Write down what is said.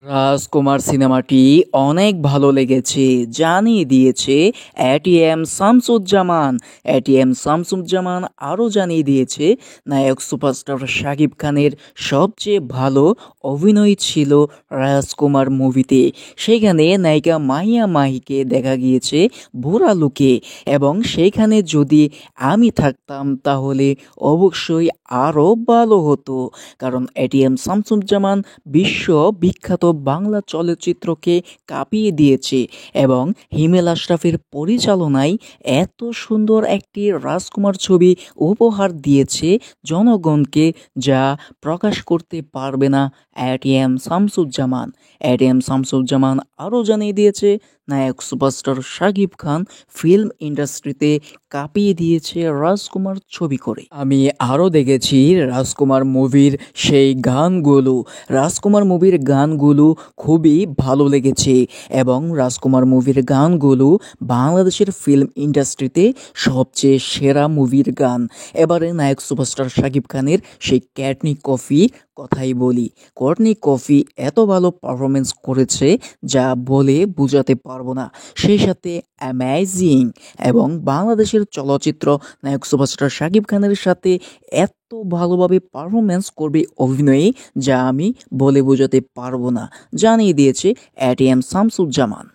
রাজকুমার সিনেমাটি অনেক ভালো লেগেছে জানিয়ে দিয়েছে এটিএম শামসুজ্জামান। এটিএম শামসুজ্জামান আরও জানিয়ে দিয়েছে নায়ক সুপারস্টার শাকিব খানের সবচেয়ে ভালো অভিনয় ছিল রাজকুমার মুভিতে। সেখানে নায়িকা মাহিয়া মাহিকে দেখা গিয়েছে বুড়া লুকে, এবং সেইখানে যদি আমি থাকতাম তাহলে অবশ্যই আরও ভালো হতো। কারণ এটিএম শামসুজ্জামান বিশ্ব বিখ্যাত বাংলা চলচ্চিত্রকে কাঁপিয়ে দিয়েছে এবং হিমেল আশরাফের পরিচালনায় এত সুন্দর একটি রাজকুমার ছবি উপহার দিয়েছে জনগণকে, যা প্রকাশ করতে পারবে না এটিএম শামসুজ্জামান। এটিএম শামসুজ্জামান আরও জানিয়ে দিয়েছে নায়ক সুপারস্টার শাকিব খান ফিল্ম ইন্ডাস্ট্রিতে কাঁপিয়ে দিয়েছে রাজকুমার ছবি করে। আমি আরও দেখেছি রাজকুমার মুভির সেই গানগুলো। রাজকুমার মুভির গানগুলো খুবই ভালো লেগেছে এবং রাজকুমার মুভির গানগুলো বাংলাদেশের ফিল্ম ইন্ডাস্ট্রিতে সবচেয়ে সেরা মুভির গান। এবারে নায়ক সুপারস্টার শাকিব খানের সেই ক্যাটনি কফি কথাই বলি। কর্টনি কফি এত ভালো পারফরমেন্স করেছে যা বলে বোঝাতে পারবো না। সেই সাথে অ্যামেজিং, এবং বাংলাদেশের চলচ্চিত্র নায়ক সুপারস্টার শাকিব খানের সাথে এত ভালোভাবে পারফরমেন্স করবে অভিনয়ে, যা আমি বলে বোঝাতে পারবো না, জানিয়ে দিয়েছে এটিএম শামসুজ্জামান।